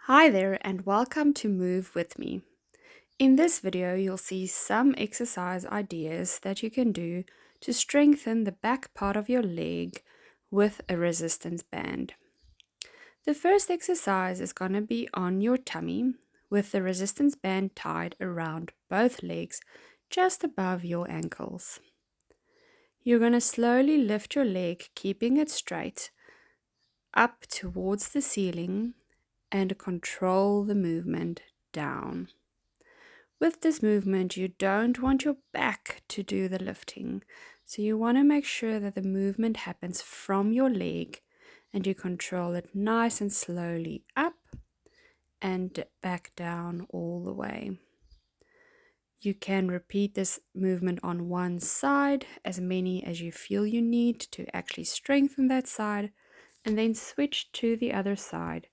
Hi there and welcome to Move With Me. In this video, you'll see some exercise ideas that you can do to strengthen the back part of your leg with a resistance band. The first exercise is going to be on your tummy with the resistance band tied around both legs just above your ankles. You're going to slowly lift your leg, keeping it straight, up towards the ceiling and control the movement down. With this movement, you don't want your back to do the lifting, so you want to make sure that the movement happens from your leg and you control it nice and slowly up and back down all the way. You can repeat this movement on one side, as many as you feel you need to actually strengthen that side, and then switch to the other side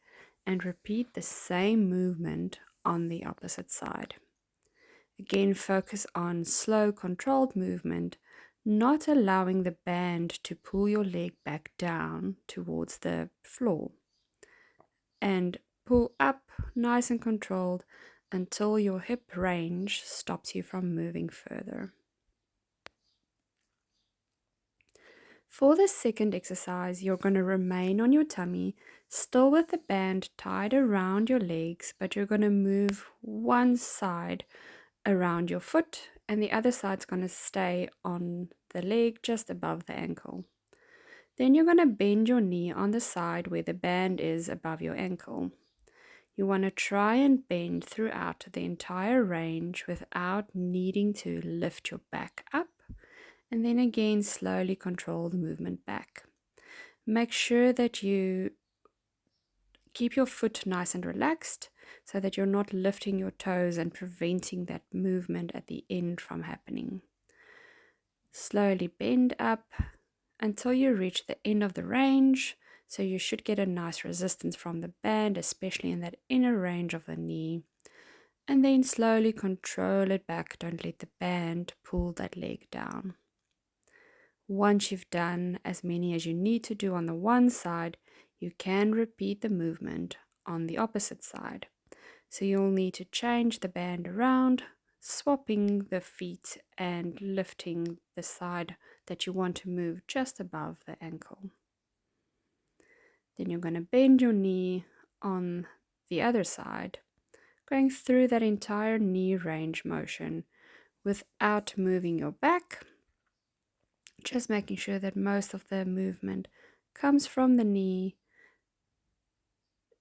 and repeat the same movement on the opposite side. Again, focus on slow, controlled movement, not allowing the band to pull your leg back down towards the floor. And pull up nice and controlled until your hip range stops you from moving further. For the second exercise, you're going to remain on your tummy, still with the band tied around your legs, but you're going to move one side around your foot and the other side's going to stay on the leg just above the ankle. Then you're going to bend your knee on the side where the band is above your ankle. You want to try and bend throughout the entire range without needing to lift your back up, and then again slowly control the movement back. Make sure that you keep your foot nice and relaxed so that you're not lifting your toes and preventing that movement at the end from happening. Slowly bend up until you reach the end of the range, so you should get a nice resistance from the band, especially in that inner range of the knee. And then slowly control it back. Don't let the band pull that leg down. Once you've done as many as you need to do on the one side, you can repeat the movement on the opposite side. So you'll need to change the band around, swapping the feet and lifting the side that you want to move just above the ankle. Then you're going to bend your knee on the other side, going through that entire knee range motion without moving your back. Just making sure that most of the movement comes from the knee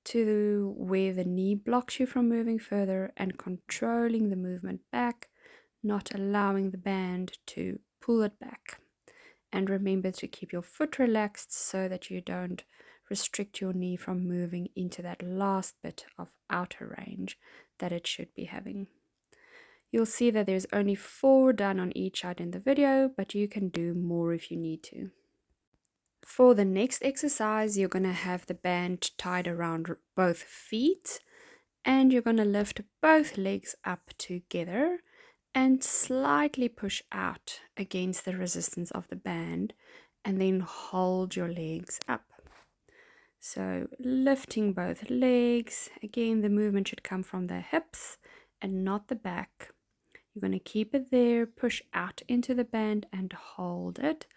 to where the knee blocks you from moving further and controlling the movement back, not allowing the band to pull it back. And remember to keep your foot relaxed so that you don't restrict your knee from moving into that last bit of outer range that it should be having. You'll see that there's only 4 done on each side in the video, but you can do more if you need to. For the next exercise, you're going to have the band tied around both feet, and you're going to lift both legs up together and slightly push out against the resistance of the band, and then hold your legs up. So lifting both legs, again the movement should come from the hips and not the back. You're going to keep it there, push out into the band and hold it.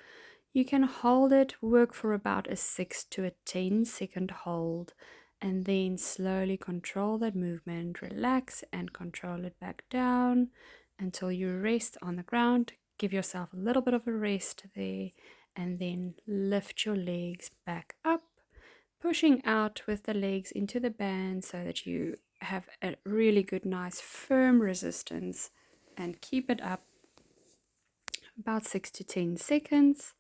You can hold it, work for about a 6 to a 10 second hold, and then slowly control that movement, relax and control it back down until you rest on the ground. Give yourself a little bit of a rest there, and then lift your legs back up, pushing out with the legs into the band so that you have a really good, nice, firm resistance, and keep it up about 6 to 10 seconds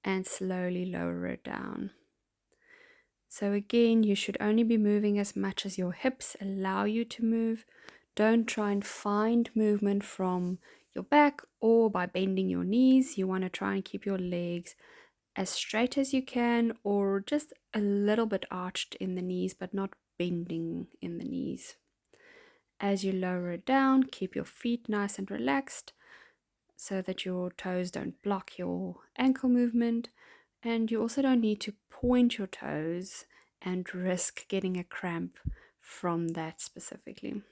and slowly lower it down. So again, you should only be moving as much as your hips allow you to move. Don't try and find movement from your back or by bending your knees. You want to try and keep your legs as straight as you can, or just a little bit arched in the knees, but not bending in the knees. As you lower it down, keep your feet nice and relaxed so that your toes don't block your ankle movement, and you also don't need to point your toes and risk getting a cramp from that specifically.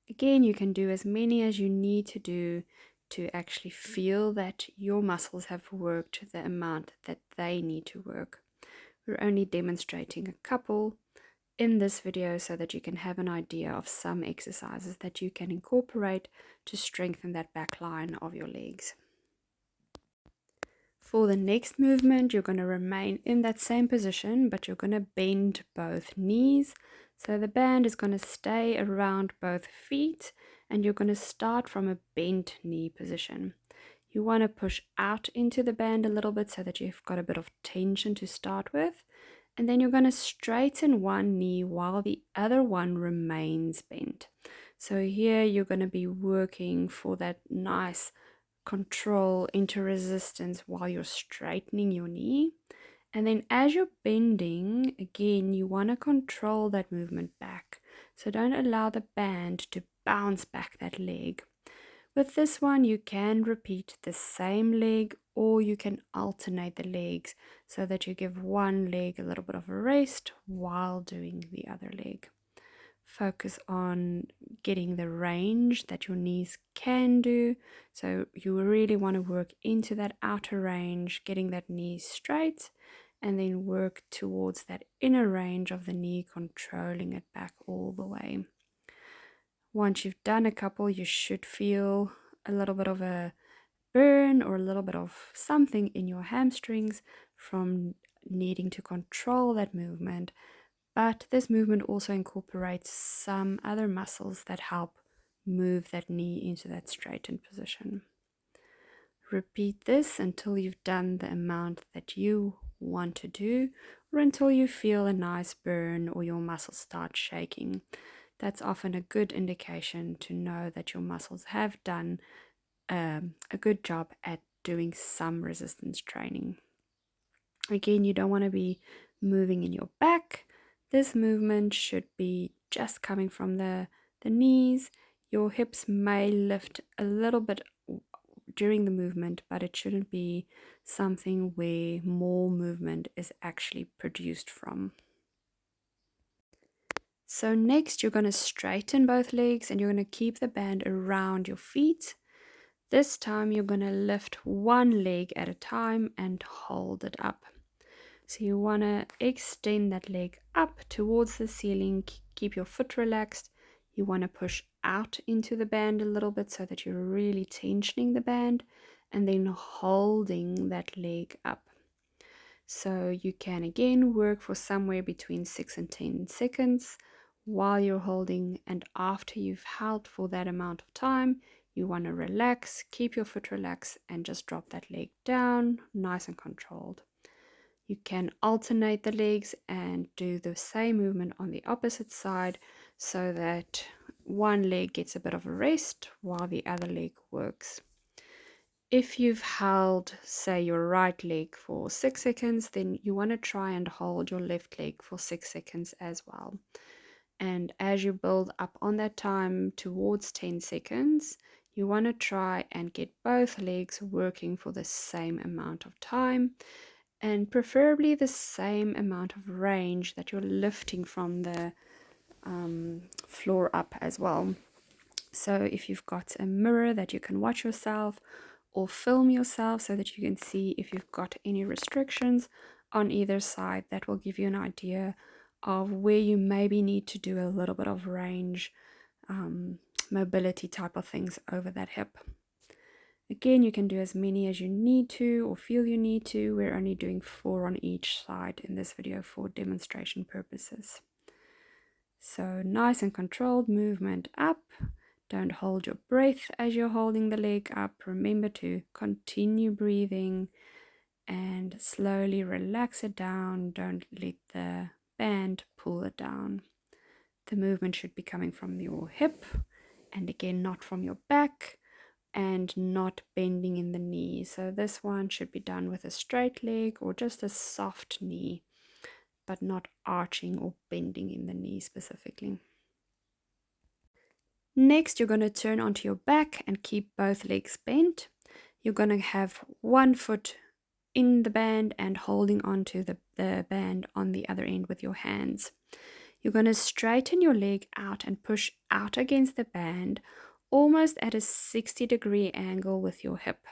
Again, you can do as many as you need to do to actually feel that your muscles have worked the amount that they need to work. We're only demonstrating a couple in this video so that you can have an idea of some exercises that you can incorporate to strengthen that back line of your legs. For the next movement, you're going to remain in that same position, but you're going to bend both knees. So the band is going to stay around both feet, and you're going to start from a bent knee position. You want to push out into the band a little bit so that you've got a bit of tension to start with. And then you're going to straighten one knee while the other one remains bent. So here you're going to be working for that nice control into resistance while you're straightening your knee. And then as you're bending, again, you want to control that movement back. So don't allow the band to bounce back that leg. With this one, you can repeat the same leg, or you can alternate the legs so that you give one leg a little bit of a rest while doing the other leg. Focus on getting the range that your knees can do. So you really want to work into that outer range, getting that knee straight, and then work towards that inner range of the knee, controlling it back all the way. Once you've done a couple, you should feel a little bit of a burn or a little bit of something in your hamstrings from needing to control that movement. But this movement also incorporates some other muscles that help move that knee into that straightened position. Repeat this until you've done the amount that you want to do, or until you feel a nice burn or your muscles start shaking. That's often a good indication to know that your muscles have done a good job at doing some resistance training. Again, you don't want to be moving in your back. This movement should be just coming from the knees. Your hips may lift a little bit during the movement, but it shouldn't be something where more movement is actually produced from. So next, you're going to straighten both legs and you're going to keep the band around your feet. This time, you're going to lift one leg at a time and hold it up. So you want to extend that leg up towards the ceiling, keep your foot relaxed. You want to push out into the band a little bit so that you're really tensioning the band and then holding that leg up. So you can again work for somewhere between 6 and 10 seconds while you're holding, and after you've held for that amount of time, you want to relax, keep your foot relaxed, and just drop that leg down, nice and controlled. You can alternate the legs and do the same movement on the opposite side so that one leg gets a bit of a rest while the other leg works. If you've held, say, your right leg for 6 seconds, then you want to try and hold your left leg for 6 seconds as well. And as you build up on that time towards 10 seconds, you want to try and get both legs working for the same amount of time, and preferably the same amount of range that you're lifting from the floor up as well. So if you've got a mirror that you can watch yourself or film yourself so that you can see if you've got any restrictions on either side, that will give you an idea of where you maybe need to do a little bit of range, mobility type of things over that hip. Again, you can do as many as you need to or feel you need to. We're only doing 4 on each side in this video for demonstration purposes. So nice and controlled movement up. Don't hold your breath as you're holding the leg up. Remember to continue breathing and slowly relax it down. Don't let the band pull it down. The movement should be coming from your hip, and again, not from your back, and not bending in the knee. So this one should be done with a straight leg or just a soft knee, but not arching or bending in the knee specifically. Next, you're going to turn onto your back and keep both legs bent. You're going to have one foot in the band and holding onto the band on the other end with your hands. you're going to straighten your leg out and push out against the band, almost at a 60-degree angle with your hip.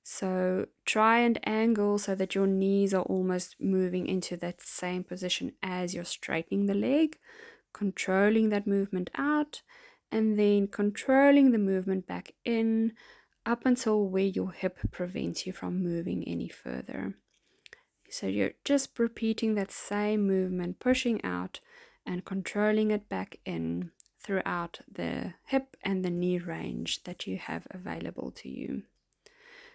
So try and angle so that your knees are almost moving into that same position as you're straightening the leg, controlling that movement out, and then controlling the movement back in up until where your hip prevents you from moving any further. So you're just repeating that same movement, pushing out and controlling it back in throughout the hip and the knee range that you have available to you.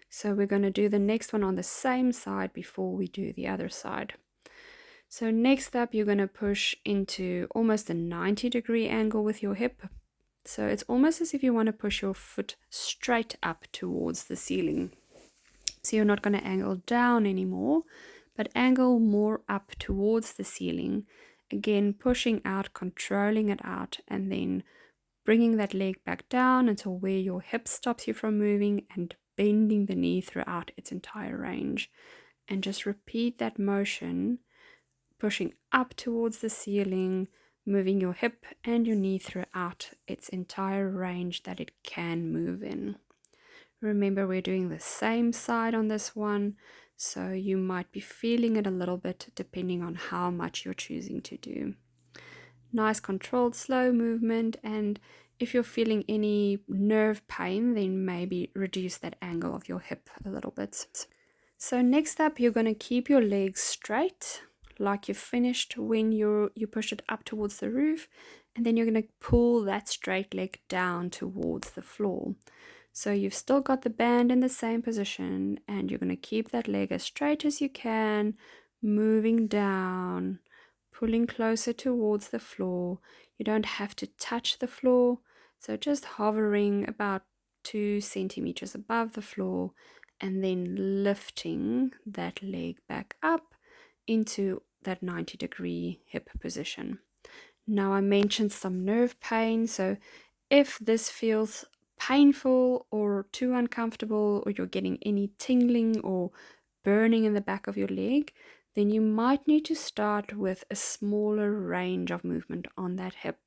So we're going to do the next one on the same side before we do the other side. So next up, you're going to push into almost a 90-degree angle with your hip. So it's almost as if you want to push your foot straight up towards the ceiling. So you're not going to angle down anymore, but angle more up towards the ceiling. Again, pushing out, controlling it out, and then bringing that leg back down until where your hip stops you from moving, and bending the knee throughout its entire range. And just repeat that motion, pushing up towards the ceiling, moving your hip and your knee throughout its entire range that it can move in. Remember, we're doing the same side on this one, so you might be feeling it a little bit depending on how much you're choosing to do. Nice controlled slow movement, and if you're feeling any nerve pain, then maybe reduce that angle of your hip a little bit. So next up, you're going to keep your legs straight like you finished when you push it up towards the roof, and then you're going to pull that straight leg down towards the floor. So you've still got the band in the same position, and you're going to keep that leg as straight as you can, moving down, pulling closer towards the floor. You don't have to touch the floor, so just hovering about 2 centimeters above the floor, and then lifting that leg back up into that 90-degree hip position. Now, I mentioned some nerve pain, so if this feels painful or too uncomfortable, or you're getting any tingling or burning in the back of your leg, then you might need to start with a smaller range of movement on that hip.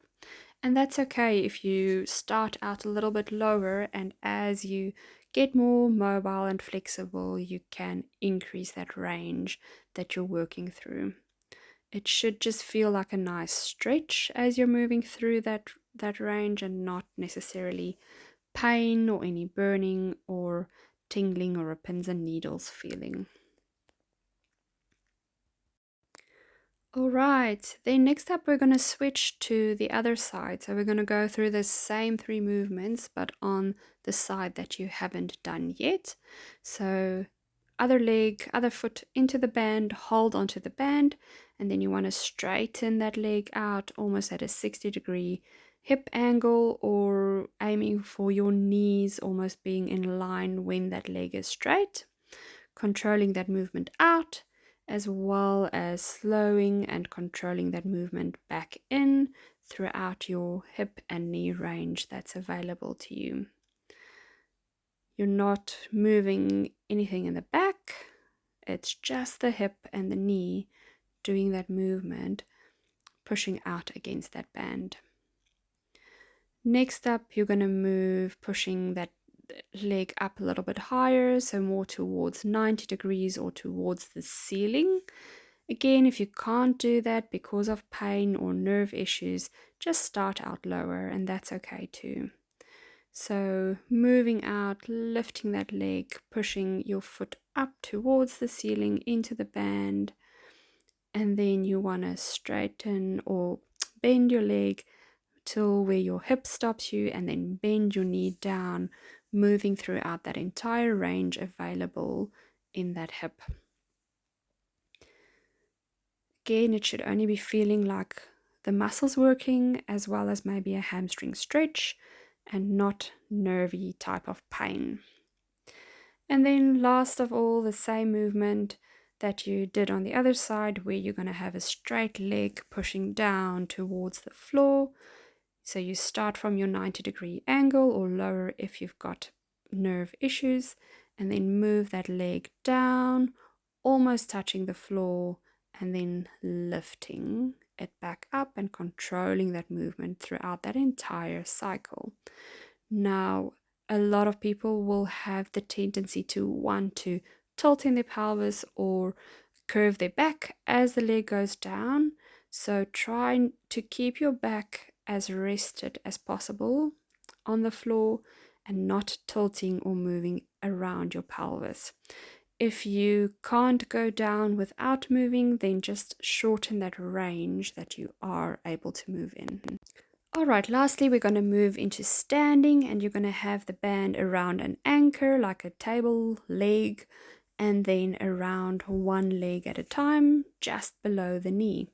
And that's okay if you start out a little bit lower, and as you get more mobile and flexible, you can increase that range that you're working through. It should just feel like a nice stretch as you're moving through that range, and not necessarily pain or any burning or tingling or a pins and needles feeling. Alright, then next up we're going to switch to the other side. So we're going to go through the same 3 movements, but on the side that you haven't done yet. So other leg, other foot into the band, hold onto the band, and then you want to straighten that leg out almost at a 60-degree hip angle, or aiming for your knees almost being in line when that leg is straight, controlling that movement out, as well as slowing and controlling that movement back in throughout your hip and knee range that's available to you. You're not moving anything in the back, it's just the hip and the knee doing that movement, pushing out against that band. Next up, you're going to move, pushing that leg up a little bit higher, so more towards 90 degrees or towards the ceiling. Again, if you can't do that because of pain or nerve issues, just start out lower, and that's okay too. So moving out, lifting that leg, pushing your foot up towards the ceiling into the band, and then you want to straighten or bend your leg till where your hip stops you, and then bend your knee down, moving throughout that entire range available in that hip. Again, it should only be feeling like the muscles working, as well as maybe a hamstring stretch, and not nervy type of pain. And then last of all, the same movement that you did on the other side, where you're going to have a straight leg pushing down towards the floor. So you start from your 90-degree angle or lower if you've got nerve issues, and then move that leg down, almost touching the floor, and then lifting it back up and controlling that movement throughout that entire cycle. Now, a lot of people will have the tendency to want to tilt in their pelvis or curve their back as the leg goes down. So try to keep your back as rested as possible on the floor and not tilting or moving around your pelvis. If you can't go down without moving, then just shorten that range that you are able to move in. Alright, lastly, we're going to move into standing, and you're going to have the band around an anchor like a table leg, and then around one leg at a time, just below the knee.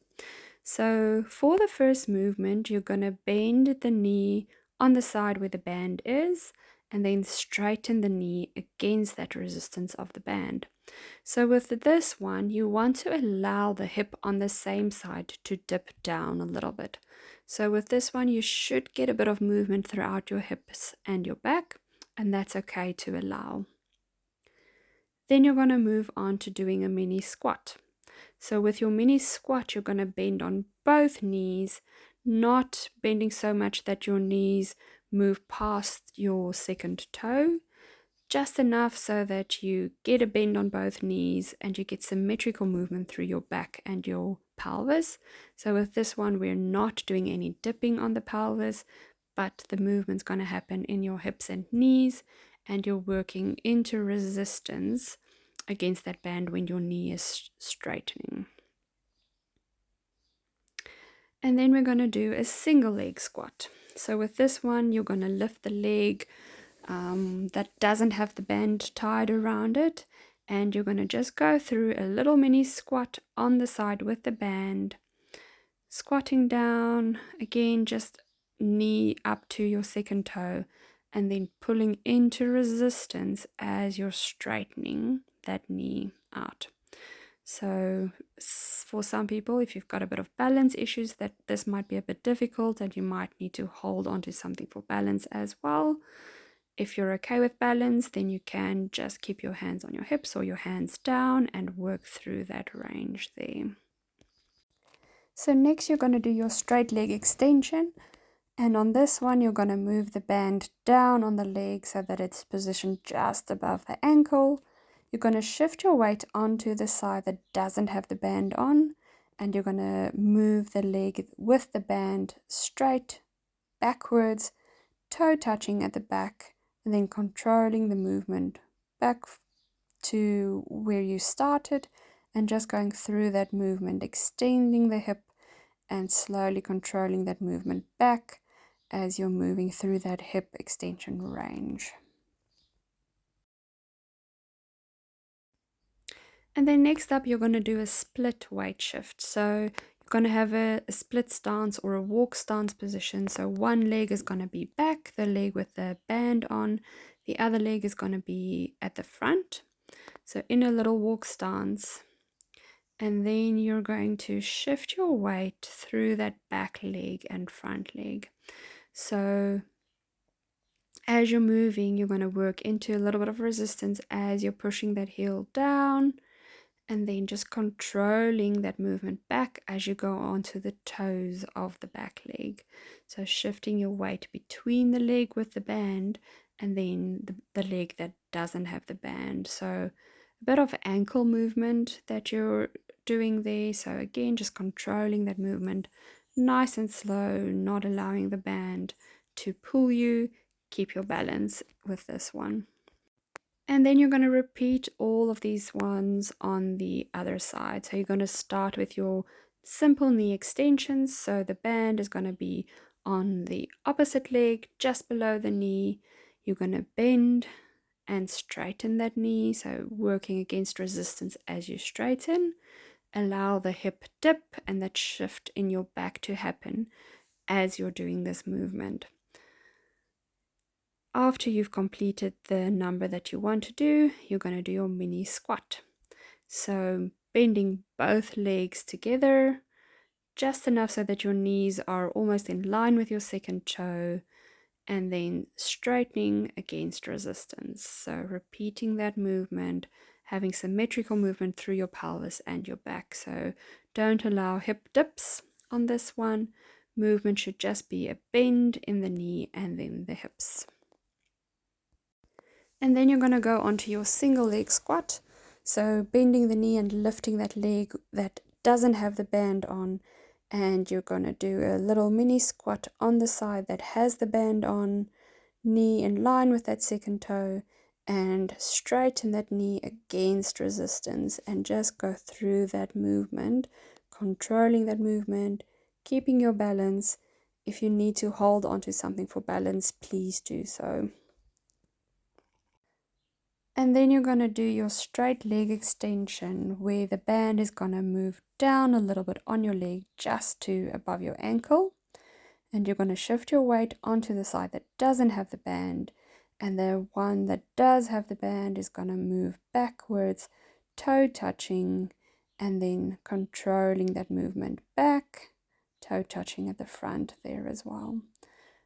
So for the first movement, you're going to bend the knee on the side where the band is, and then straighten the knee against that resistance of the band. So with this one, you want to allow the hip on the same side to dip down a little bit. So with this one, you should get a bit of movement throughout your hips and your back, and that's okay to allow. Then you're going to move on to doing a mini squat. So with your mini squat, you're going to bend on both knees, not bending so much that your knees move past your second toe, just enough so that you get a bend on both knees and you get symmetrical movement through your back and your pelvis. So with this one, we're not doing any dipping on the pelvis, but the movement's going to happen in your hips and knees, and you're working into resistance against that band when your knee is straightening. And then we're going to do a single leg squat. So with this one, you're going to lift the leg that doesn't have the band tied around it, and you're going to just go through a little mini squat on the side with the band, squatting down again, just knee up to your second toe, and then pulling into resistance as you're straightening that knee out. So for some people, if you've got a bit of balance issues, that this might be a bit difficult and you might need to hold on to something for balance as well. If you're okay with balance, then you can just keep your hands on your hips or your hands down and work through that range there. So next you're going to do your straight leg extension, and on this one you're going to move the band down on the leg so that it's positioned just above the ankle. You're going to shift your weight onto the side that doesn't have the band on, and you're going to move the leg with the band straight backwards, toe touching at the back, and then controlling the movement back to where you started and just going through that movement, extending the hip and slowly controlling that movement back as you're moving through that hip extension range. And then next up, you're going to do a split weight shift. So you're going to have a split stance or a walk stance position. So one leg is going to be back, the leg with the band on. The other leg is going to be at the front. So in a little walk stance. And then you're going to shift your weight through that back leg and front leg. So as you're moving, you're going to work into a little bit of resistance as you're pushing that heel down, and then just controlling that movement back as you go onto the toes of the back leg. So shifting your weight between the leg with the band and then the leg that doesn't have the band. So a bit of ankle movement that you're doing there. So again, just controlling that movement nice and slow, not allowing the band to pull you. Keep your balance with this one. And then you're going to repeat all of these ones on the other side. So you're going to start with your simple knee extensions. So the band is going to be on the opposite leg, just below the knee. You're going to bend and straighten that knee. So working against resistance as you straighten. Allow the hip dip and that shift in your back to happen as you're doing this movement. After you've completed the number that you want to do, you're going to do your mini squat. So bending both legs together, just enough so that your knees are almost in line with your second toe, and then straightening against resistance. So repeating that movement, having symmetrical movement through your pelvis and your back. So don't allow hip dips on this one. Movement should just be a bend in the knee and then the hips. And then you're going to go onto your single leg squat. So bending the knee and lifting that leg that doesn't have the band on. And you're going to do a little mini squat on the side that has the band on. Knee in line with that second toe. And straighten that knee against resistance. And just go through that movement. Controlling that movement. Keeping your balance. If you need to hold onto something for balance, please do so. And then you're going to do your straight leg extension where the band is going to move down a little bit on your leg just to above your ankle. And you're going to shift your weight onto the side that doesn't have the band. And the one that does have the band is going to move backwards, toe touching, and then controlling that movement back, toe touching at the front there as well.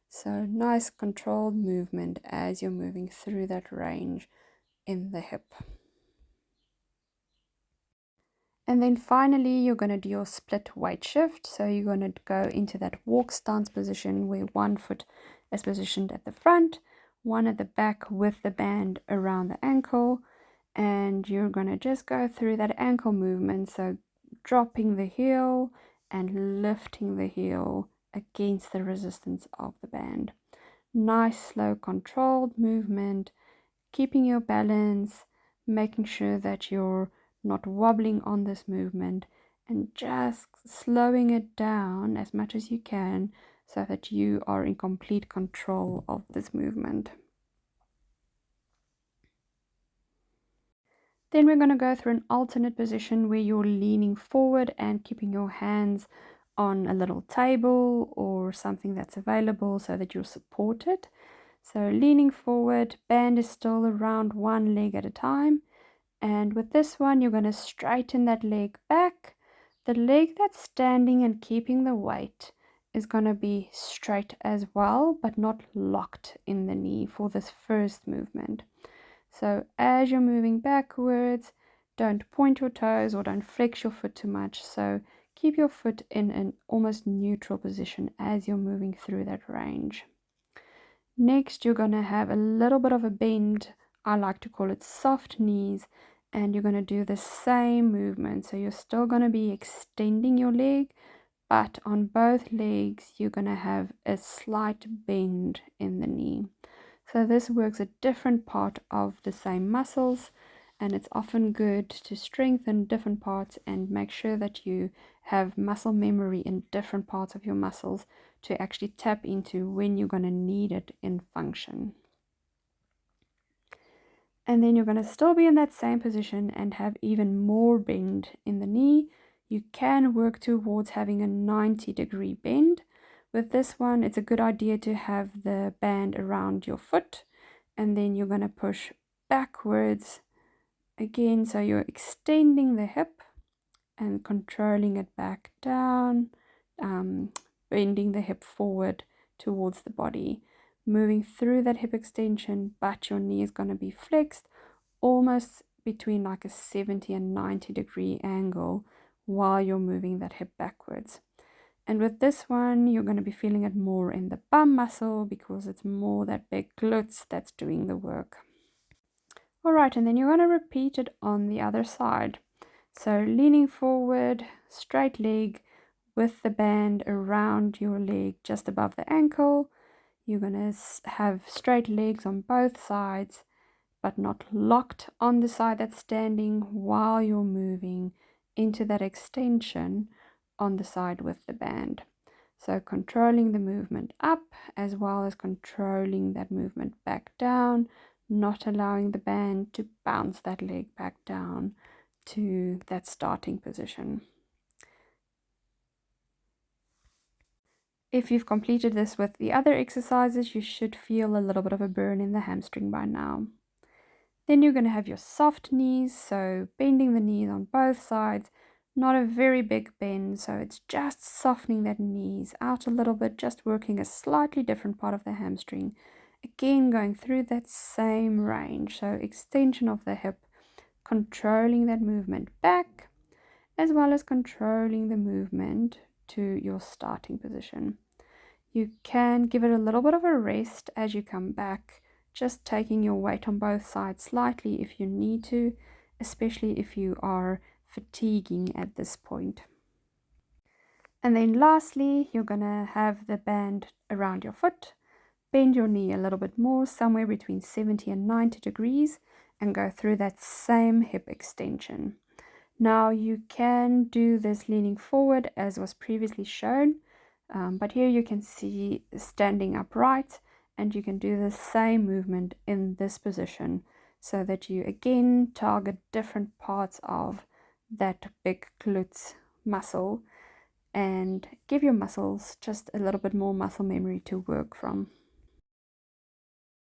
So nice controlled movement as you're moving through that range in the hip. And then finally you're going to do your split weight shift. So you're going to go into that walk stance position where one foot is positioned at the front, one at the back with the band around the ankle, and you're going to just go through that ankle movement, so dropping the heel and lifting the heel against the resistance of the band. Nice slow controlled movement, keeping your balance, making sure that you're not wobbling on this movement, and just slowing it down as much as you can so that you are in complete control of this movement. Then we're going to go through an alternate position where you're leaning forward and keeping your hands on a little table or something that's available so that you're supported. So leaning forward, band is still around one leg at a time. And with this one, you're going to straighten that leg back. The leg that's standing and keeping the weight is going to be straight as well, but not locked in the knee for this first movement. So as you're moving backwards, don't point your toes or don't flex your foot too much. So keep your foot in an almost neutral position as you're moving through that range. Next, you're going to have a little bit of a bend. I like to call it soft knees, and you're going to do the same movement. So you're still going to be extending your leg, but on both legs, you're going to have a slight bend in the knee. So this works a different part of the same muscles, and it's often good to strengthen different parts and make sure that you have muscle memory in different parts of your muscles to actually tap into when you're going to need it in function. And then you're going to still be in that same position and have even more bend in the knee. You can work towards having a 90-degree bend. With this one, it's a good idea to have the band around your foot, and then you're going to push backwards again, so you're extending the hip and controlling it back down, bending the hip forward towards the body, moving through that hip extension, but your knee is going to be flexed almost between like a 70 and 90-degree angle while you're moving that hip backwards. And with this one, you're going to be feeling it more in the bum muscle because it's more that big glutes that's doing the work. Alright, and then you're going to repeat it on the other side. So leaning forward, straight leg with the band around your leg just above the ankle. You're going to have straight legs on both sides, but not locked on the side that's standing while you're moving into that extension on the side with the band. So controlling the movement up as well as controlling that movement back down, not allowing the band to bounce that leg back down to that starting position. If you've completed this with the other exercises, you should feel a little bit of a burn in the hamstring by now. Then you're going to have your soft knees, so bending the knees on both sides, not a very big bend, so it's just softening that knees out a little bit, just working a slightly different part of the hamstring. Again, going through that same range, so extension of the hip, controlling that movement back, as well as controlling the movement to your starting position. You can give it a little bit of a rest as you come back, just taking your weight on both sides slightly if you need to, especially if you are fatiguing at this point. And then lastly, you're going to have the band around your foot. Bend your knee a little bit more, somewhere between 70 and 90 degrees, and go through that same hip extension. Now you can do this leaning forward as was previously shown, but here you can see standing upright, and you can do the same movement in this position so that you again target different parts of that big glutes muscle and give your muscles just a little bit more muscle memory to work from.